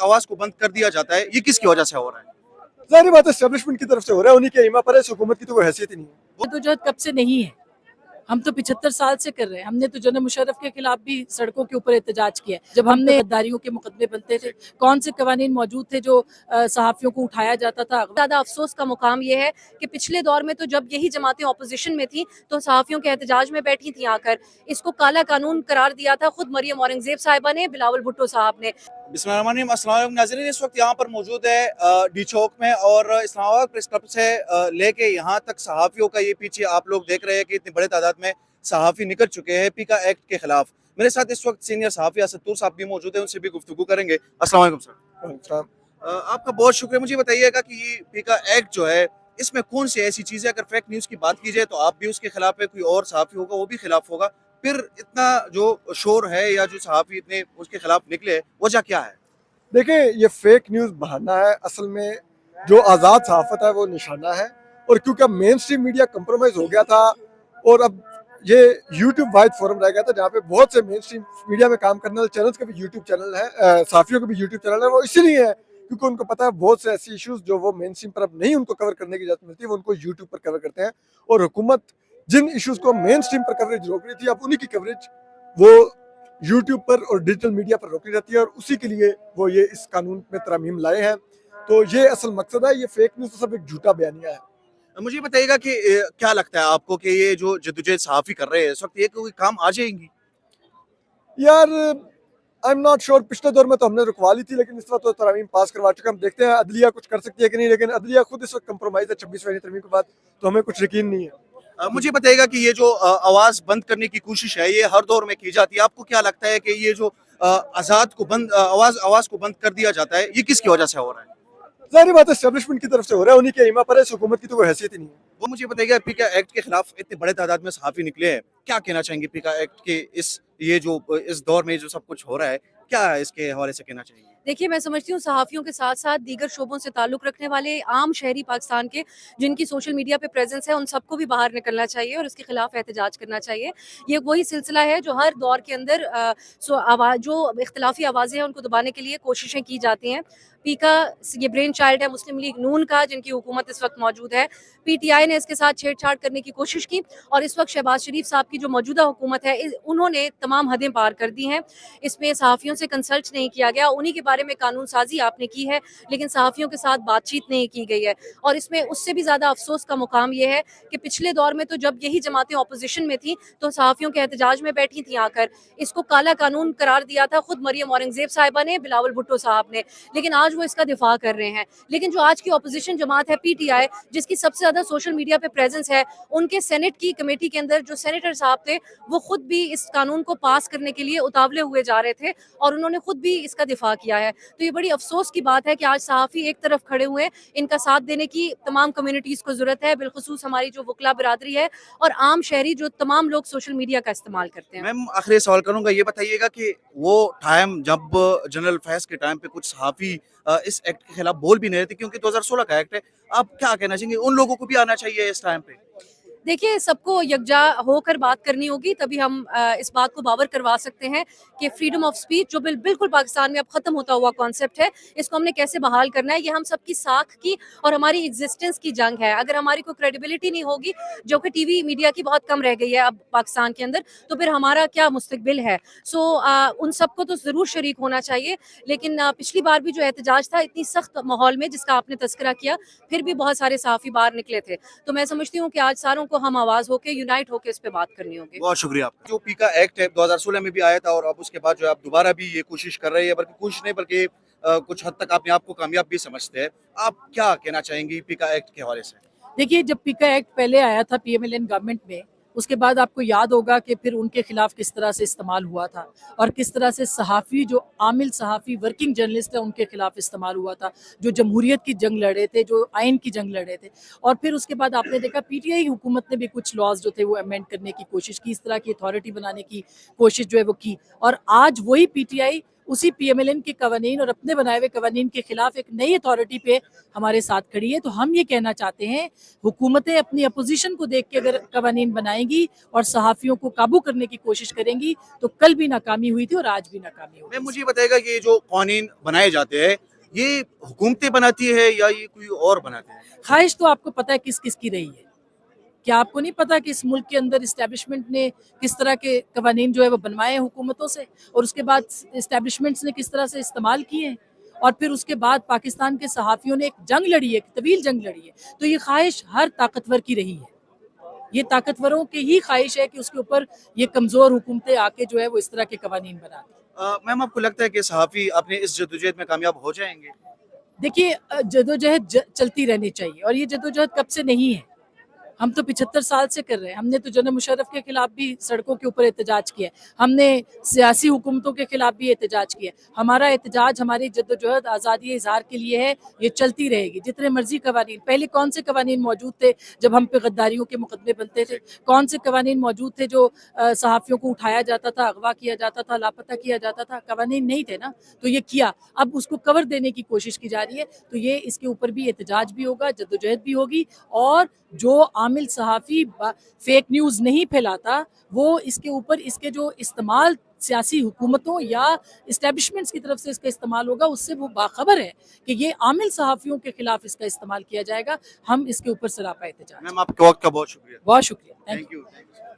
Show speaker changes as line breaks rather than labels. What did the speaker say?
आवाज को बंद कर दिया जाता है, ये किसकी वजह से हो रहा है?
ज़ाहिर बात है एस्टेब्लिशमेंट की तरफ से हो रहा है, उन्हीं के इमा पर है, इस हुकूमत की तो कोई हैसियत ही नहीं है।
तो जो कब से नहीं है, हम तो 75 साल से कर रहे हैं। हमने तो जनरल मुशर्रफ के खिलाफ भी सड़कों के ऊपर एहतजाज किया है। जब हमने गद्दारियों के मुकदमे बनते थे, कौन से कवानीन मौजूद थे जो सहाफ़ियों को उठाया जाता था। ज़्यादा अफसोस का मुकाम ये है कि पिछले दौर में तो जब यही जमातें अपोजिशन में थी तो सहाफ़ियों के एहतजाज में बैठी थी आकर। इसको काला कानून करार दिया था खुद मरियम औरंगज़ेब साहिबा ने, बिलावल भुट्टो साहब ने।
बिस्मिल्लाहिर्रहमानिर्रहीम, अस्सलाम वालेकुम नाज़रीन। इस वक्त यहाँ पर मौजूद है डी चौक में, और इस्लामाबाद प्रेस क्लब से लेके यहाँ तक सहाफ़ियों का ये पीछे आप लोग देख रहे हैं कि इतनी बड़े तादाद में सहाफ़ी निकल चुके हैं पीका एक्ट के खिलाफ। मेरे साथ इस वक्त सीनियर सहाफ़ी असदुर साहब भी मौजूद हैं, उनसे भी गुफ्तगू करेंगे। अस्सलाम वालेकुम सर। आपका बहुत शुक्रिया। मुझे बताइएगा कि ये पीका एक्ट जो है, इसमें कौन सी ऐसी चीज़ें, अगर फेक न्यूज़ की बात की जाए तो आप भी उसके खिलाफ है, कोई और सहाफ़ी होगा वो भी खिलाफ होगा, फिर इतना जो शोर है या जो सहाफ़ी इतने उसके खिलाफ निकले, वजह क्या है?
देखिए ये फेक न्यूज़ बहाना है, असल में जो आज़ाद सहाफ़त है वो निशाना है। और क्योंकि अब मेन स्ट्रीम मीडिया कंप्रोमाइज़ हो गया था और अब ये यूट्यूब वाइड फोरम रह गया था जहाँ पे बहुत से मेन स्ट्रीम मीडिया में काम करने वाले चैनल्स के भी यूट्यूब चैनल है, सहाफ़ियों के भी यूट्यूब चैनल है। वो इसीलिए है क्योंकि उनको पता है बहुत से ऐसे इश्यूज़ जो वो मेन स्ट्रीम पर अब नहीं उनको कवर करने की इजाज़त मिलती है, वो उनको यूट्यूब पर कवर करते हैं। और हुकूमत जिन इश्यूज़ को मेन स्ट्रीम पर कवरेज रोक रही थी, अब उन्हीं की कवरेज वो यूट्यूब पर और डिजिटल मीडिया पर रोकी जाती है, और उसी के लिए वो ये इस कानून में तरमीम लाए हैं। तो ये असल मकसद है, ये फेक न्यूज़ तो सब एक झूठा बयानिया है।
मुझे बताइएगा कि क्या लगता है आपको कि ये जो जद्दोजहद सहाफ़ी कर रहे हैं इस वक्त, ये कोई काम आ जाएंगी?
यार आई एम नॉट श्योर, पिछले दौर में तो हमने रुकवा ली थी, लेकिन इस वक्त तो तरमीम पास करवा चुके हैं। हम देखते हैं अदलिया कुछ कर सकती है कि नहीं, लेकिन अदलिया खुद इस वक्त कंप्रोमाइज़ है 26वीं तरमीम के बाद, तो हमें कुछ यकीन नहीं है।
मुझे बताइएगा कि ये जो आवाज़ बंद करने की कोशिश है, ये हर दौर में की जाती है। आपको क्या लगता है कि ये जो आज़ाद को बंद आवाज़ को बंद कर दिया जाता है, ये किसकी वजह से हो रहा है?
ज़ाहिर बात है एस्टेब्लिशमेंट की तरफ से हो रहा है, उन्हीं के इमा पर है, इस हुकूमत की तो कोई हैसियत ही नहीं है।
वो मुझे बताइएगा, पीका एक्ट के खिलाफ इतने बड़े तादाद में सहाफ़ी निकले हैं, क्या कहना चाहेंगे पीका एक्ट के इस दौर में जो सब कुछ हो रहा है, क्या इसके हवाले से कहना चाहिए?
देखिए, मैं समझती हूँ सहाफ़ियों के साथ साथ दीगर शोबों से ताल्लुक़ रखने वाले आम शहरी पाकिस्तान के जिनकी सोशल मीडिया पे प्रेजेंस है, उन सबको भी बाहर निकलना चाहिए और इसके खिलाफ एहतजाज करना चाहिए। ये वही सिलसिला है जो हर दौर के अंदर जो इख्तिलाफी आवाज़ें हैं उनको दबाने के लिए कोशिशें की जाती हैं। पीका ये ब्रेन चाइल्ड है मुस्लिम लीग नून का, जिनकी हुकूमत इस वक्त मौजूद है। पीटीआई ने इसके साथ छेड़छाड़ करने की कोशिश की और इस वक्त शहबाज शरीफ साहब की जो मौजूदा हुकूमत है उन्होंने तमाम हदें पार कर दी हैं। इसमें सहाफ़ियों से कंसल्ट नहीं किया गया, उन्हीं के बारे में कानून साजी आपने की है, लेकिन सहाफ़ियों के साथ बातचीत नहीं की गई है। और इसमें उससे भी ज़्यादा अफसोस का मुकाम ये है कि पिछले दौर में तो जब यही जमातें अपोजिशन में थी तो सहाफ़ियों के एहतजाज में बैठी थी आकर। इसको काला कानून करार दिया था खुद मरियम औरंगज़ेब साहिबा ने, बिलावल भुट्टो साहब ने, लेकिन आज वो इसका दिफा कर रहे हैं। लेकिन जो आज की अपोजिशन जमात है पीटीआई, जिसकी सबसे ज़्यादा सोशल मीडिया पे प्रेजेंस है, उनके सेनेट की कमेटी के अंदर जो सेनेटर साहब थे वो खुद भी इस कानून को पास करने के लिए उतावले हुए जा रहे थे और उन्होंने खुद भी इसका दिफा किया है। तो ये बड़ी अफसोस की बात है कि आज सहाफ़ी एक तरफ खड़े हुए हैं, इनका साथ देने की तमाम कम्युनिटीज़ को ज़रूरत है, बिलखुसूस हमारी जो वकला बिरादरी है और आम शहरी जो तमाम लोग सोशल मीडिया का इस्तेमाल करते हैं।
मैम, आखिरी सवाल करूंगा, ये बताइएगा कि वो टाइम जब जनरल फैज़ के टाइम पे कुछ सहाफ़ी इस एक्ट के खिलाफ बोल भी नहीं रहे थे, क्योंकि 2016 का एक्ट है, आप क्या कहना चाहेंगे, उन लोगों को भी आना चाहिए इस टाइम पे?
देखिए, सबको यकजा होकर बात करनी होगी, तभी हम इस बात को बावर करवा सकते हैं कि फ्रीडम ऑफ स्पीच जो बिल्कुल पाकिस्तान में अब ख़त्म होता हुआ कॉन्सेप्ट है, इसको हमने कैसे बहाल करना है। ये हम सबकी साख की और हमारी एग्जिस्टेंस की जंग है। अगर हमारी कोई क्रेडिबिलिटी नहीं होगी, जो कि टीवी मीडिया की बहुत कम रह गई है अब पाकिस्तान के अंदर, तो फिर हमारा क्या मुस्तकबिल है। उन सबको तो ज़रूर शरीक होना चाहिए, लेकिन पिछली बार भी जो एहतजाज था इतनी सख्त माहौल में जिसका आपने तज़किरा किया, फिर भी बहुत सारे सहाफ़ी बाहर निकले थे। तो मैं समझती हूँ कि आज सारों को हम आवाज़ होके यूनाइट होके इस पे बात करनी होगी।
बहुत शुक्रिया आपका। जो पीका एक्ट है 2016 में भी आया था, और अब उसके बाद जो है आप दोबारा भी ये कोशिश कर रहे हैं, बल्कि कोशिश नहीं बल्कि कुछ हद तक अपने आप को कामयाब भी समझते हैं। आप क्या कहना चाहेंगी पीका एक्ट के हवाले से?
देखिए, जब पीका एक्ट पहले आया था पीएमएलएन गवर्नमेंट में, उसके बाद आपको याद होगा कि फिर उनके खिलाफ किस तरह से इस्तेमाल हुआ था और किस तरह से सहाफ़ी जो आमिल सहाफ़ी वर्किंग जर्नलिस्ट है उनके खिलाफ इस्तेमाल हुआ था, जो जमहूरियत की जंग लड़े थे, जो आइन की जंग लड़े थे। और फिर उसके बाद आपने देखा पीटीआई हुकूमत ने भी कुछ लॉज जो थे वो अमेंड करने की कोशिश की, इस तरह की अथॉरिटी बनाने की कोशिश जो है वो की, और आज वही पीटीआई
उसी PMLN के कवानीन और अपने बनाए हुए कवानीन के खिलाफ एक नई अथॉरिटी पे हमारे साथ खड़ी है। तो हम ये कहना चाहते हैं, हुकूमतें अपनी अपोजिशन को देख के अगर कवानीन बनाएंगी और सहाफ़ियों को काबू करने की कोशिश करेंगी तो कल भी नाकामी हुई थी और आज भी नाकामी होगी।
मैं मुझे ये बताएगा कि ये जो कानून बनाए जाते हैं ये हुकूमतें बनाती है या ये कोई और बनाते हैं?
ख्वाहिश तो आपको पता है किस किस की रही है। क्या आपको नहीं पता कि इस मुल्क के अंदर इस्टेब्लिशमेंट ने किस तरह के कवानीन जो है वो बनवाए हैं हुकूमतों से, और उसके बाद इस्टेब्लिशमेंट्स ने किस तरह से इस्तेमाल किए हैं, और फिर उसके बाद पाकिस्तान के सहाफ़ियों ने एक जंग लड़ी है, एक तवील जंग लड़ी है। तो ये ख्वाहिश हर ताकतवर की रही है, ये ताकतवरों की ही ख्वाहिश है कि उसके ऊपर ये कमज़ोर हुकूमतें आके जो है वो इस तरह के कवानीन बना दें।
मैम आपको लगता है कि सहाफ़ी अपने इस जद्दोजहद में कामयाब हो जाएंगे?
देखिए, जदोजहद चलती रहनी चाहिए, और ये जदोजहद कब से नहीं है, हम तो 75 साल से कर रहे हैं। हमने तो जनरल मुशर्रफ के खिलाफ भी सड़कों के ऊपर एहतजाज किया है, हमने सियासी हुकूमतों के खिलाफ भी एहतजाज किया है। हमारा एहतजाज हमारी जद्दोजहद आज़ादी इजहार के लिए है, ये चलती रहेगी। जितने मर्जी कवानीन, पहले कौन से कवानीन मौजूद थे जब हम पे गद्दारियों के मुकदमे बनते थे? कौन से कवानीन मौजूद थे जो सहाफ़ियों को उठाया जाता था, अगवा किया जाता था, लापता किया जाता था? कवानीन नहीं थे ना, तो ये किया। अब उसको कवर देने की कोशिश की जा रही है, तो ये इसके ऊपर भी एहतजाज भी होगा, जद्दोजहद भी होगी, और जो आमिल सहाफ़ी फेक न्यूज़ नहीं फैलाता वो इसके ऊपर इसके जो इस्तेमाल सियासी हुकूमतों या इस्टेब्लिशमेंट्स की तरफ से इसका इस्तेमाल होगा, उससे वो बाखबर है कि ये आमिल सहाफ़ियों के खिलाफ इसका इस्तेमाल किया जाएगा। हम इसके ऊपर सरापा एहतजाज।
मैम आपके वक्त का बहुत शुक्रिया।
बहुत शुक्रिया, थैंक यू।
Thank you.